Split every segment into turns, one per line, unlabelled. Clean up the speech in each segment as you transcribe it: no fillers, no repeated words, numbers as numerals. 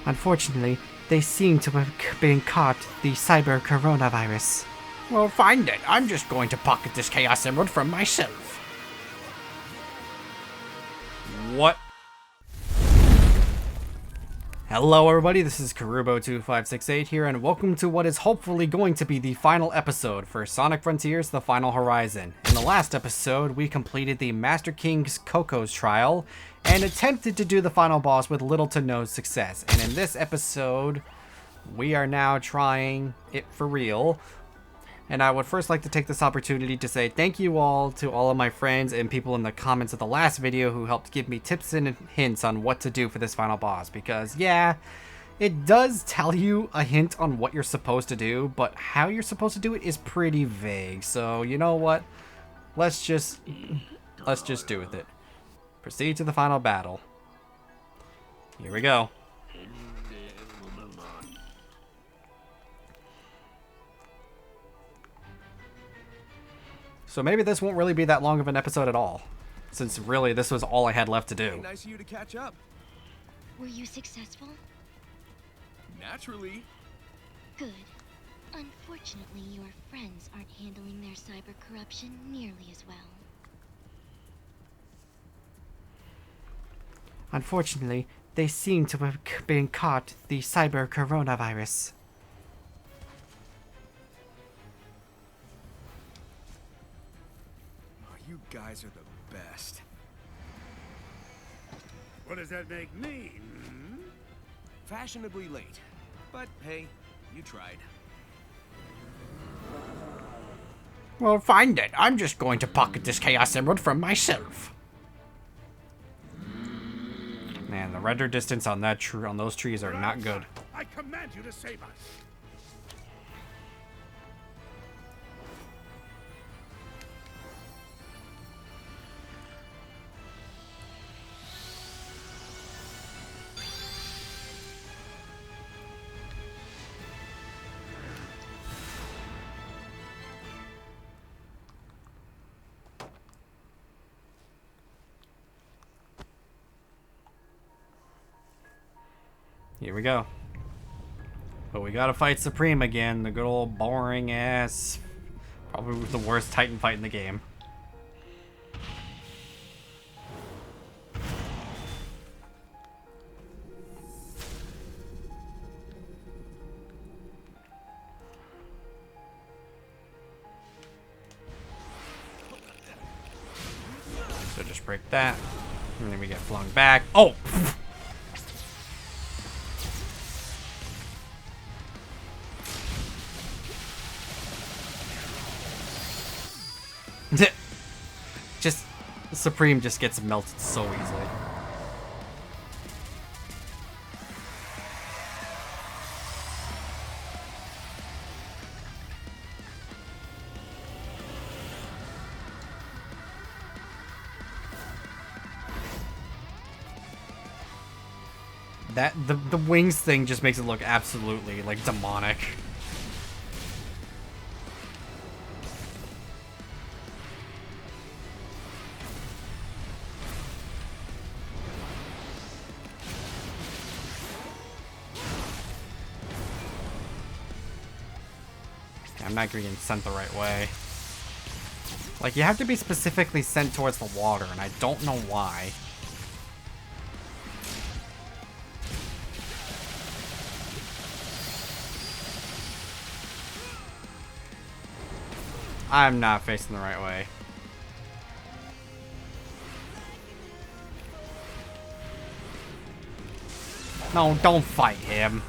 Unfortunately, they seem to have been caught the cyber coronavirus.
Well, fine then. I'm just going to pocket this Chaos Emerald from myself. What?
Hello everybody, this is Karubo2568 here, and welcome to what is hopefully going to be the final episode for Sonic Frontiers: The Final Horizon. In the last episode, we completed the Master King's Koco's trial, and attempted to do the final boss with little to no success. And in this episode, we are now trying it for real. And I would first like to take this opportunity to say thank you all to all of my friends and people in the comments of the last video who helped give me tips and hints on what to do for this final boss. Because, yeah, it does tell you a hint on what you're supposed to do, but how you're supposed to do it is pretty vague. So, you know what? Let's just do with it. Proceed to the final battle. Here we go. So maybe this won't really be that long of an episode at all, since really this was all I had left to do.
Nice of you to catch up.
Were you successful?
Naturally.
Good. Unfortunately, your friends aren't handling their cyber corruption nearly as well.
Unfortunately, they seem to have been caught the cyber coronavirus.
Oh, you guys are the best.
What does that make me?
Fashionably late. But hey, you tried.
Well, fine then. I'm just going to pocket this Chaos Emerald from myself.
Man, the render distance on that on those trees are not good.
I command you to save us.
Here we go. But we gotta fight Supreme again, the good old boring ass, probably the worst Titan fight in the game. So just break that, and then we get flung back. Oh! Just Supreme just gets melted so easily. That the wings thing just makes it look absolutely like demonic. I'm not getting sent the right way. Like, you have to be specifically sent towards the water, and I don't know why. I'm not facing the right way. No, don't fight him.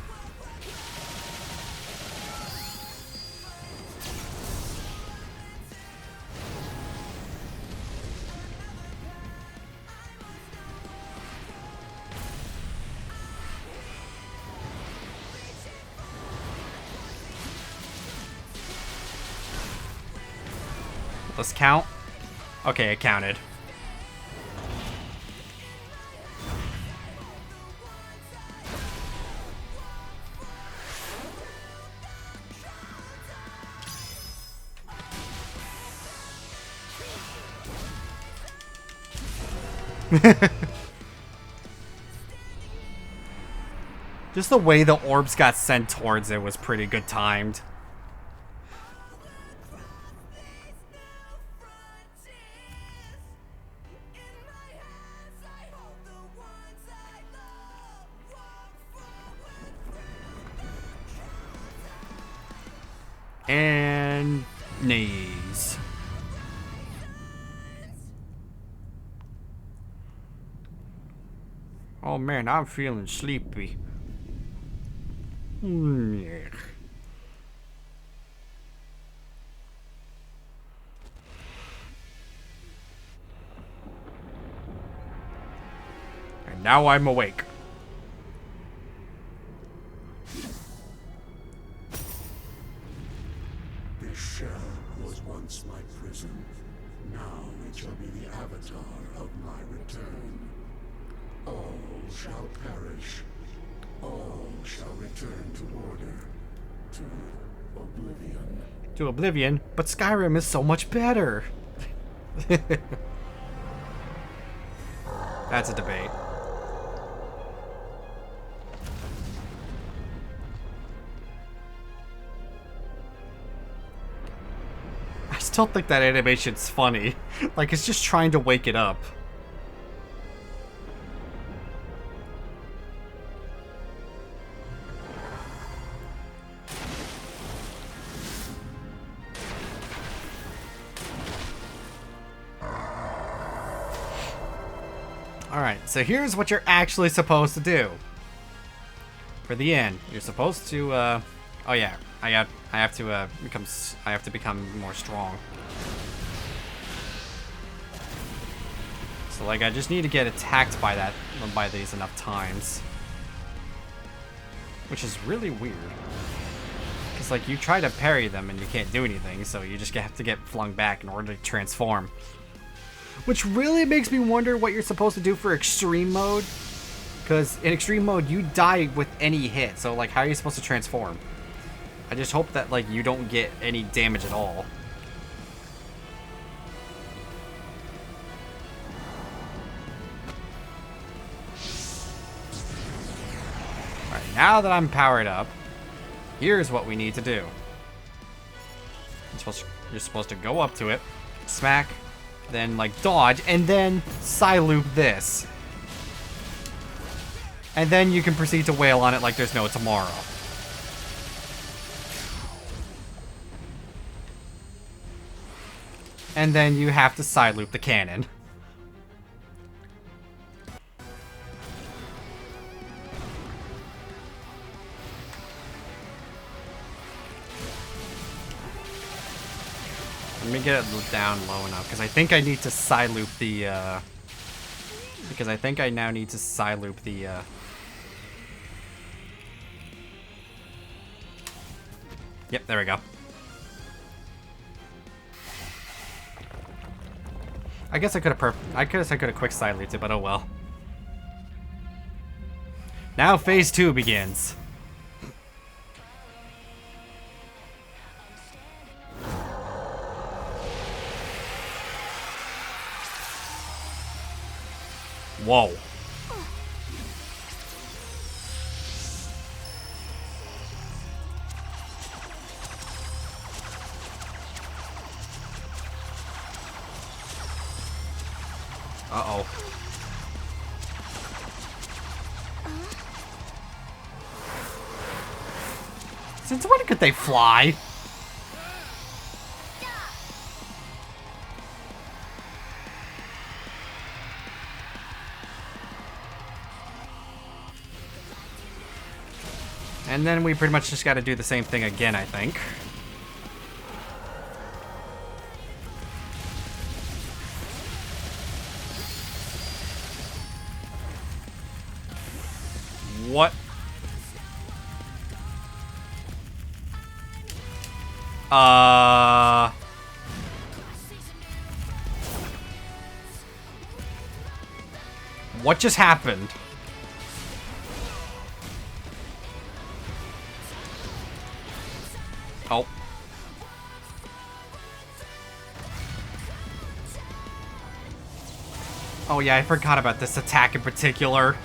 Let's count. Okay, it counted. Just the way the orbs got sent towards it was pretty good timed. And knees. Oh man, I'm feeling sleepy. Yeah. And now I'm awake.
This shell was once my prison. Now it shall be the avatar of my return. All shall perish. All shall return to order. To oblivion.
To oblivion, but Skyrim is so much better. That's a debate. I still think that animation's funny. Like, it's just trying to wake it up. Alright, so here's what you're actually supposed to do. For the end, you're supposed to, oh yeah, I have to become more strong. So like, I just need to get attacked by these enough times. Which is really weird. Because like, you try to parry them and you can't do anything, so you just have to get flung back in order to transform. Which really makes me wonder what you're supposed to do for extreme mode. Because in extreme mode, you die with any hit. So like, how are you supposed to transform? I just hope that like, you don't get any damage at all. Alright, now that I'm powered up, here's what we need to do. You're supposed to go up to it, smack, then like dodge, and then side-loop this. And then you can proceed to wail on it like there's no tomorrow. And then you have to side-loop the cannon. Let me get it down low enough, because I think I need to side loop the, because I think I now need to side loop the, Yep, there we go. I guess I could have quick side looped it, but oh well. Now phase 2 begins. Whoa. Uh-oh. Since when could they fly? And then we pretty much just got to do the same thing again, I think. What? What just happened? Oh. Oh yeah, I forgot about this attack in particular.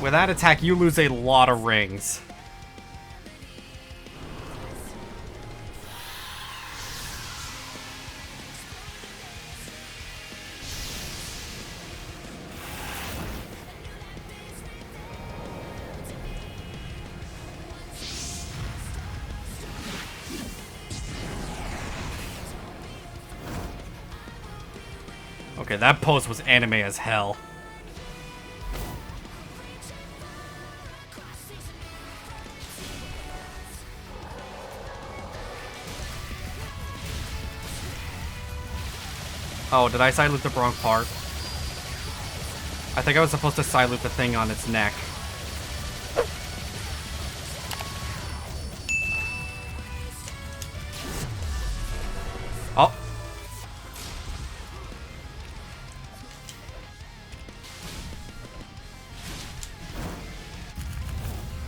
With that attack, you lose a lot of rings. Okay, that pose was anime as hell. Oh, did I side loop the wrong part? I think I was supposed to side loop the thing on its neck. Oh.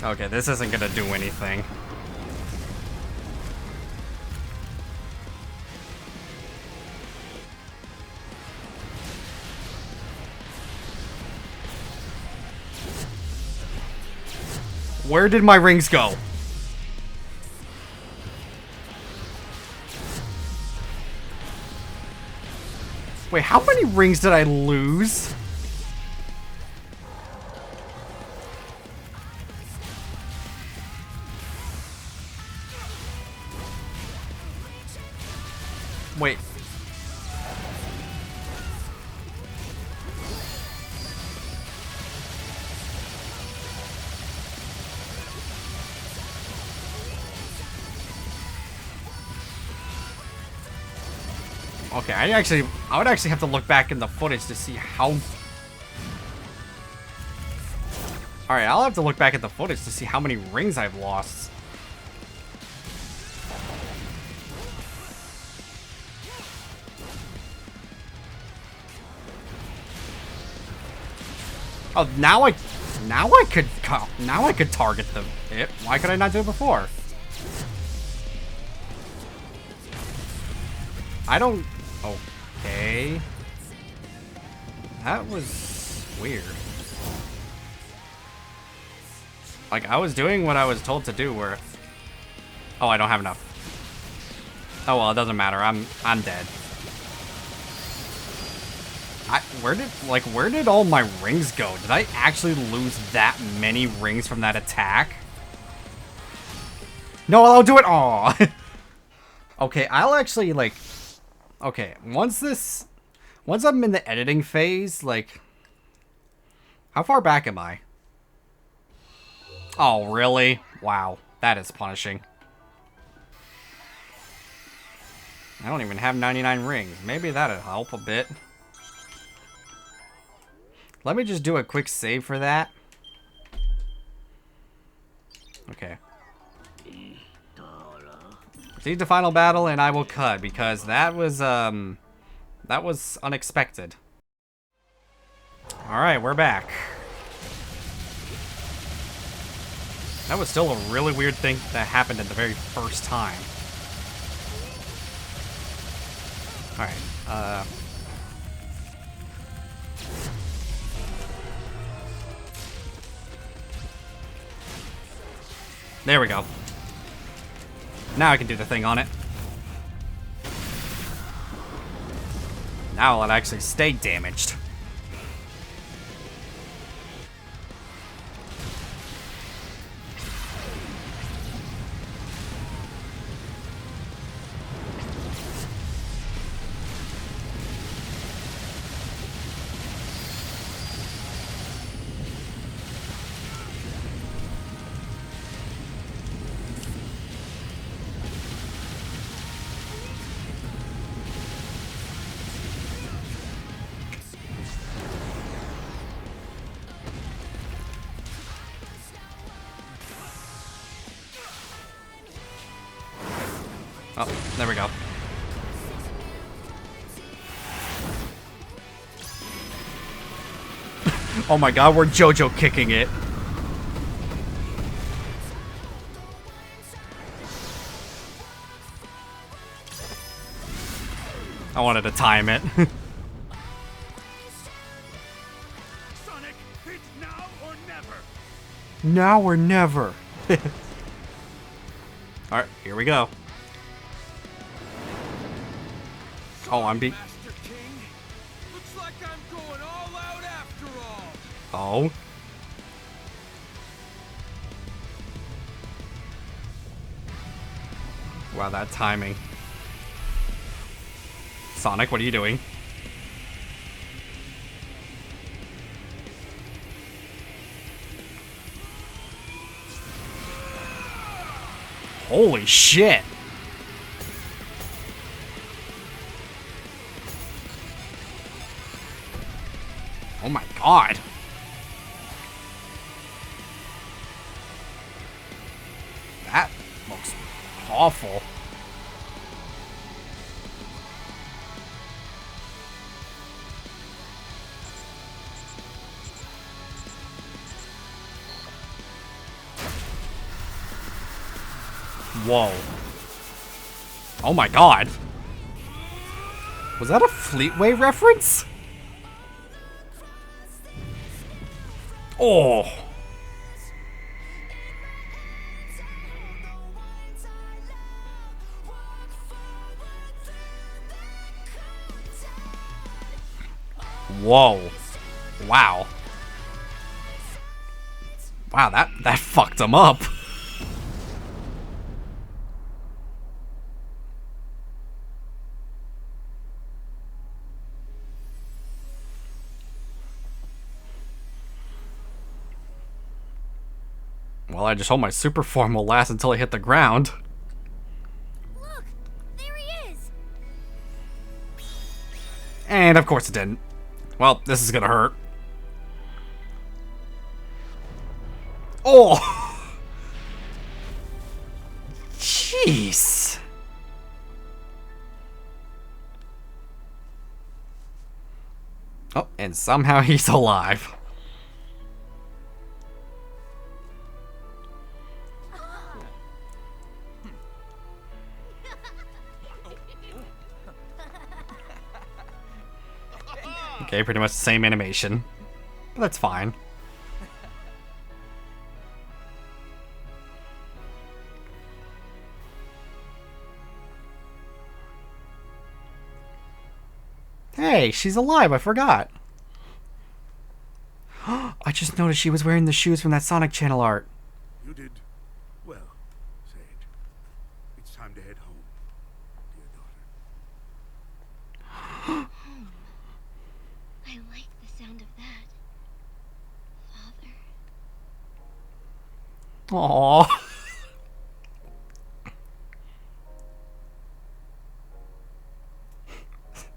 Okay, this isn't gonna do anything. Where did my rings go? Wait, how many rings did I lose? Wait. Okay, I would actually have to look back in the footage to see how... Alright, I'll have to look back at the footage to see how many rings I've lost. Oh, now I could target it. Why could I not do it before? I don't... Okay. That was weird. Like, I was doing what I was told to do where... Oh, I don't have enough. Oh, well, it doesn't matter. I'm dead. Where did all my rings go? Did I actually lose that many rings from that attack? No, I'll do it. Aw. Okay, I'll actually, like... Okay, once I'm in the editing phase, like... How far back am I? Oh, really? Wow, that is punishing. I don't even have 99 rings. Maybe that'll help a bit. Let me just do a quick save for that. Okay. Proceed to final battle, and I will cut, because that was unexpected. Alright, we're back. That was still a really weird thing that happened at the very first time. Alright, there we go. Now I can do the thing on it. Now it'll actually stay damaged. Oh, there we go. Oh my god, we're JoJo kicking it. I wanted to time it.
Sonic, it's now or never.
Now or never. Alright, here we go. Oh, I'm being...
Master King, looks like I'm going all out after all.
Oh. Wow, that timing. Sonic, what are you doing? Holy shit! Oh my god! That looks awful. Whoa. Oh my god. Was that a Fleetway reference? Oh. Whoa. Wow. Wow, that fucked him up. Well, I just hope my super form will last until I hit the ground.
Look, there he is.
And of course it didn't. Well, this is gonna hurt. Oh! Jeez. Oh, and somehow he's alive. Okay, pretty much the same animation. But that's fine. Hey, she's alive, I forgot. I just noticed she was wearing the shoes from that Sonic Channel art.
You did well, Sage. It's time to head home, dear daughter.
I like the sound of that. Father.
Aww.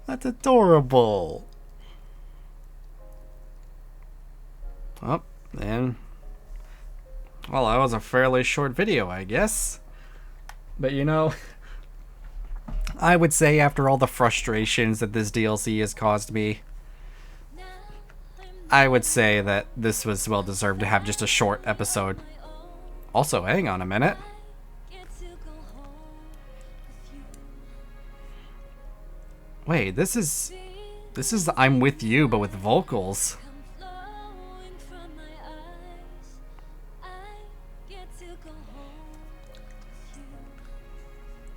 That's adorable. Oh, and... well, that was a fairly short video, I guess. But you know, I would say after all the frustrations that this DLC has caused me, I would say that this was well deserved to have just a short episode. Also, hang on a minute. Wait, this is I'm With You, but with vocals.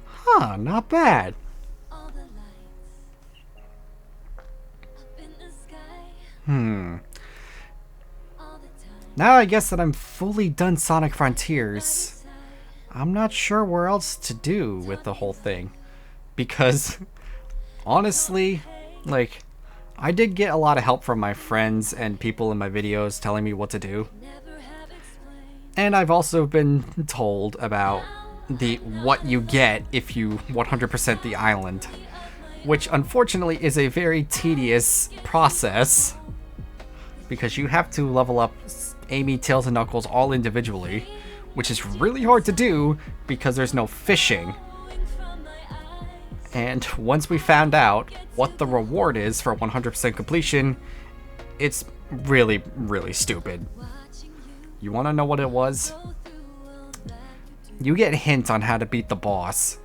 Huh, not bad. Now I guess that I'm fully done Sonic Frontiers, I'm not sure where else to do with the whole thing. Because, honestly, like, I did get a lot of help from my friends and people in my videos telling me what to do. And I've also been told about what you get if you 100% the island, which unfortunately is a very tedious process because you have to level up Amy, Tails, and Knuckles all individually, which is really hard to do because there's no fishing. And once we found out what the reward is for 100% completion, it's really, really stupid. You want to know what it was? You get a hint on how to beat the boss.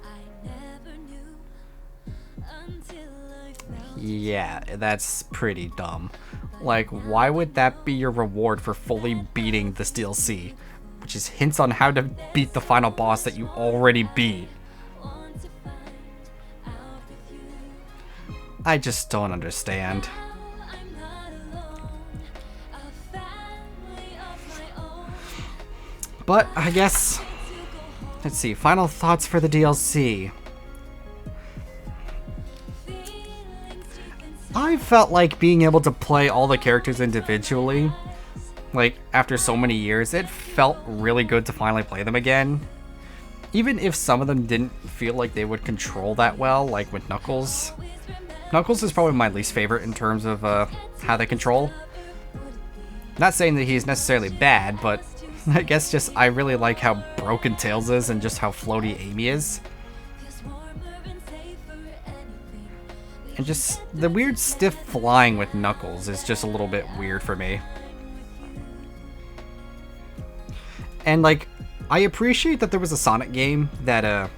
Yeah, that's pretty dumb. Like, why would that be your reward for fully beating this DLC? Which is hints on how to beat the final boss that you already beat. I just don't understand. But I guess, let's see, final thoughts for the DLC. I felt like being able to play all the characters individually, like after so many years, it felt really good to finally play them again. Even if some of them didn't feel like they would control that well, like with Knuckles. Knuckles is probably my least favorite in terms of how they control. Not saying that he's necessarily bad, but I guess just I really like how broken Tails is and just how floaty Amy is. And just the weird stiff flying with Knuckles is just a little bit weird for me. And like, I appreciate that there was a Sonic game that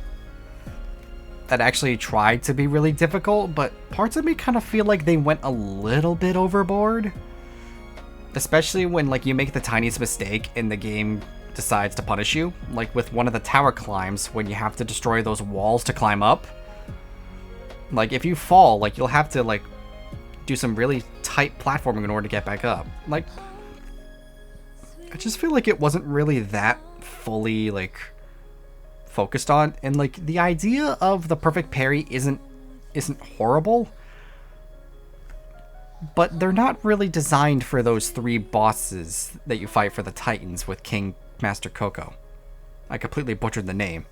that actually tried to be really difficult, but parts of me kind of feel like they went a little bit overboard. Especially when like you make the tiniest mistake and the game decides to punish you, like with one of the tower climbs when you have to destroy those walls to climb up. Like if you fall, like you'll have to like do some really tight platforming in order to get back up. Like I just feel like it wasn't really that fully like focused on, and like the idea of the perfect parry isn't horrible. But they're not really designed for those 3 bosses that you fight for the Titans with King Master Koco. I completely butchered the name.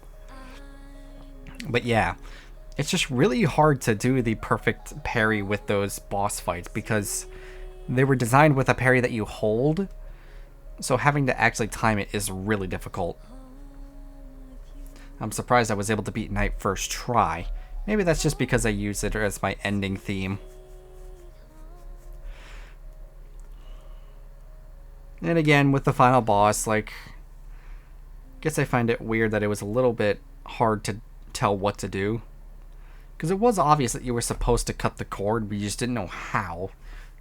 But yeah, it's just really hard to do the perfect parry with those boss fights because they were designed with a parry that you hold. So having to actually time it is really difficult. I'm surprised I was able to beat Knight first try. Maybe that's just because I used it as my ending theme. And again, with the final boss, like, I guess I find it weird that it was a little bit hard to tell what to do. Because it was obvious that you were supposed to cut the cord, but you just didn't know how.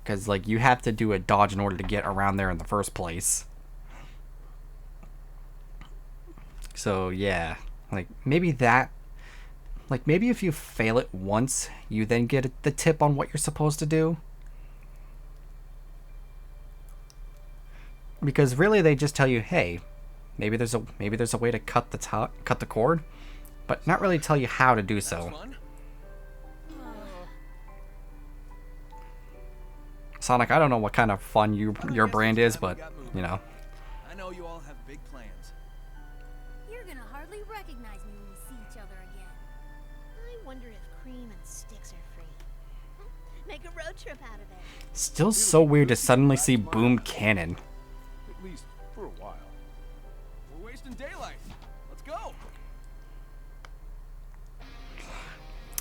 Because, like, you have to do a dodge in order to get around there in the first place. So, yeah. Like, maybe that... Like, maybe if you fail it once, you then get the tip on what you're supposed to do. Because really, they just tell you, hey, maybe there's a way to cut the cord, but not really tell you how to do so. Sonic, I don't know what kind of fun your brand is, but you know.
I know you all have big plans.
You're gonna hardly recognize me when we see each other again.
I wonder if cream and sticks are free. Make a road trip out of it.
Still so weird to suddenly see Boom Cannon.
At least for a while. We're wasting daylight. Let's go.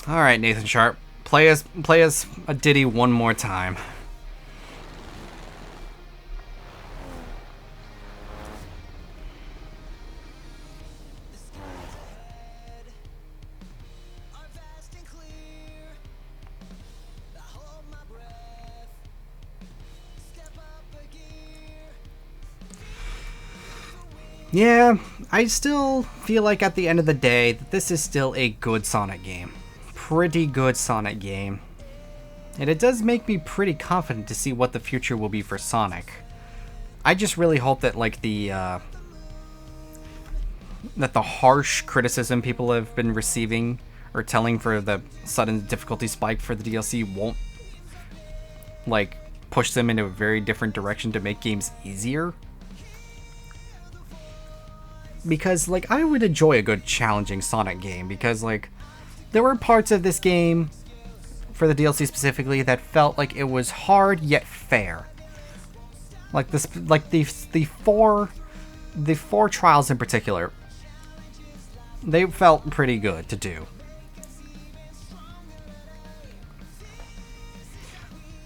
All right, Nathan Sharp, play us a ditty one more time. Yeah, I still feel like at the end of the day that this is still a good Sonic game. Pretty good Sonic game. And it does make me pretty confident to see what the future will be for Sonic. I just really hope that like the harsh criticism people have been receiving or telling for the sudden difficulty spike for the DLC won't like push them into a very different direction to make games easier. Because, like, I would enjoy a good challenging Sonic game, because, like, there were parts of this game, for the DLC specifically, that felt like it was hard yet fair. Like, the four trials in particular, they felt pretty good to do.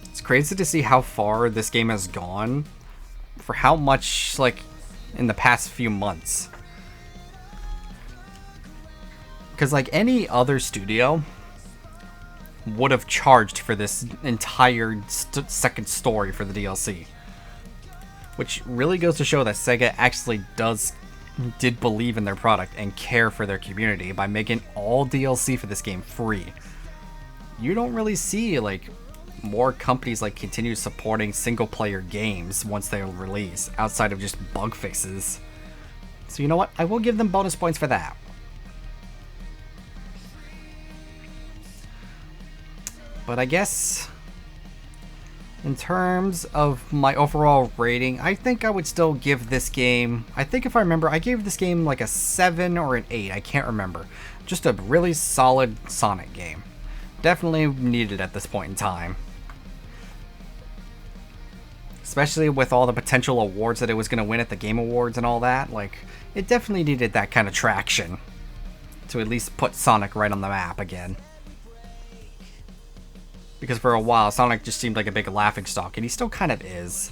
It's crazy to see how far this game has gone, for how much, like, in the past few months. Because, like, any other studio would have charged for this entire second story for the DLC. Which really goes to show that Sega actually did believe in their product and care for their community by making all DLC for this game free. You don't really see like more companies like continue supporting single player games once they release outside of just bug fixes. So you know what? I will give them bonus points for that. But I guess in terms of my overall rating, I think I would still give this game, I think if I remember, I gave this game like a 7 or an 8, I can't remember. Just a really solid Sonic game. Definitely needed at this point in time. Especially with all the potential awards that it was going to win at the Game Awards and all that, like, it definitely needed that kind of traction to at least put Sonic right on the map again. Because for a while, Sonic just seemed like a big laughingstock, and he still kind of is.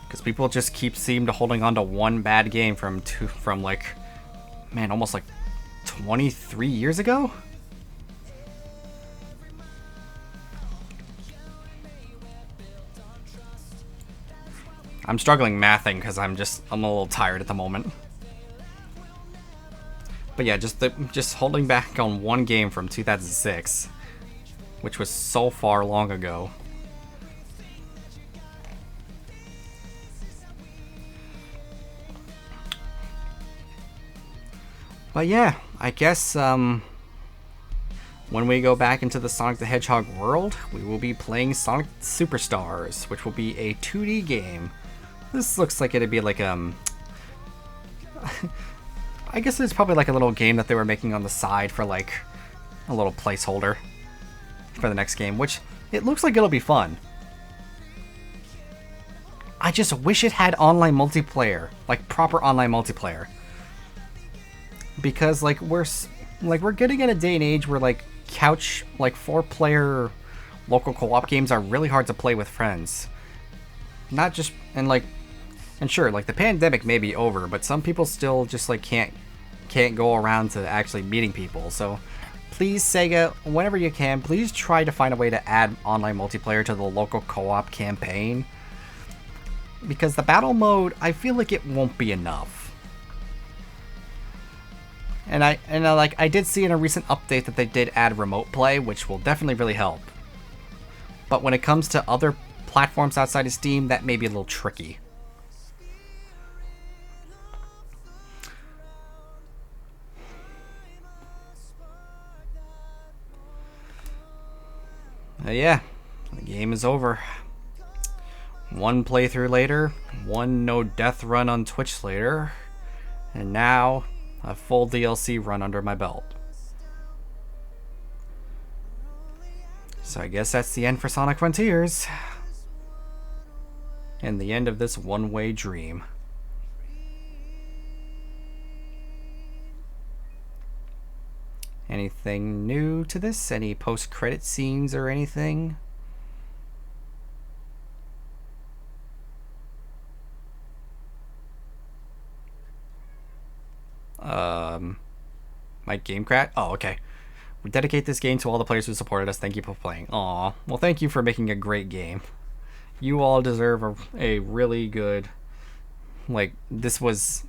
Because people just seem to holding on to one bad game from like, man, almost like 23 years ago? I'm struggling mathing because I'm a little tired at the moment. But yeah, just holding back on one game from 2006, which was so far long ago. But yeah, I guess when we go back into the Sonic the Hedgehog world, we will be playing Sonic Superstars, which will be a 2D game. This looks like it'd be like I guess it's probably like a little game that they were making on the side for like a little placeholder for the next game, which it looks like it'll be fun. I just wish it had online multiplayer, like proper online multiplayer. Because like we're getting in a day and age where like couch, like 4-player local co-op games are really hard to play with friends. Not just, and sure, like the pandemic may be over, but some people still just like can't go around to actually meeting people. So please, Sega, whenever you can, please try to find a way to add online multiplayer to the local co-op campaign. Because the battle mode, I feel like it won't be enough. And I did see in a recent update that they did add remote play, which will definitely really help. But when it comes to other platforms outside of Steam, that may be a little tricky. Yeah, the game is over. One playthrough later, one no death run on Twitch later, and now a full DLC run under my belt. So I guess that's the end for Sonic Frontiers. And the end of this one-way dream. Anything new to this? Any post-credit scenes or anything? My game crash? Oh, okay. We dedicate this game to all the players who supported us. Thank you for playing. Aw. Well, thank you for making a great game. You all deserve a really good... Like, this was...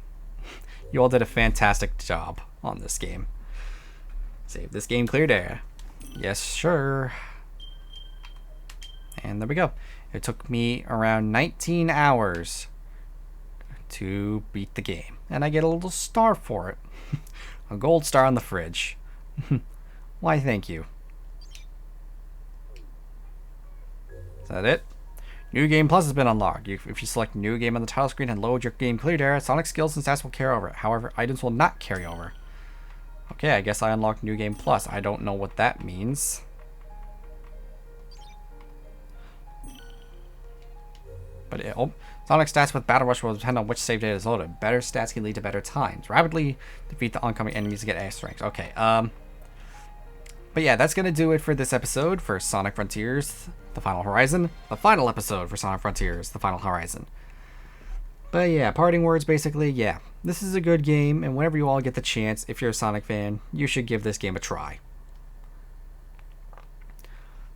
You all did a fantastic job on this game. Save this game cleared air. Yes, sure. And there we go. It took me around 19 hours to beat the game. And I get a little star for it. A gold star on the fridge. Why, thank you. Is that it? New Game Plus has been unlocked. If you select New Game on the title screen and load your game cleared area, Sonic skills and stats will carry over. However, items will not carry over. Okay, I guess I unlocked New Game Plus. I don't know what that means. But Sonic stats with Battle Rush will depend on which save data is loaded. Better stats can lead to better times. Rapidly defeat the oncoming enemies to get S ranks. Okay, but yeah, that's gonna do it for this episode for Sonic Frontiers, The Final Horizon. The final episode for Sonic Frontiers, The Final Horizon. But yeah, parting words basically, yeah. This is a good game, and whenever you all get the chance, if you're a Sonic fan, you should give this game a try.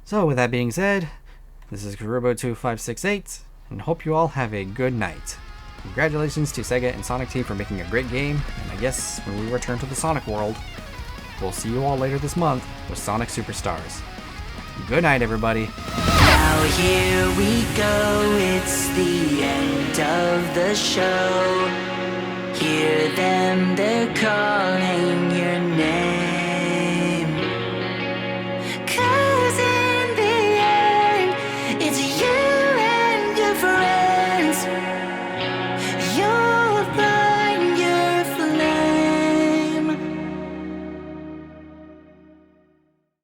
So with that being said, this is Karubo2568, and hope you all have a good night. Congratulations to Sega and Sonic Team for making a great game, and I guess when we return to the Sonic world, we'll see you all later this month with Sonic Superstars. Good night, everybody.
Now here we go, it's the end of the show. Hear them, they're calling.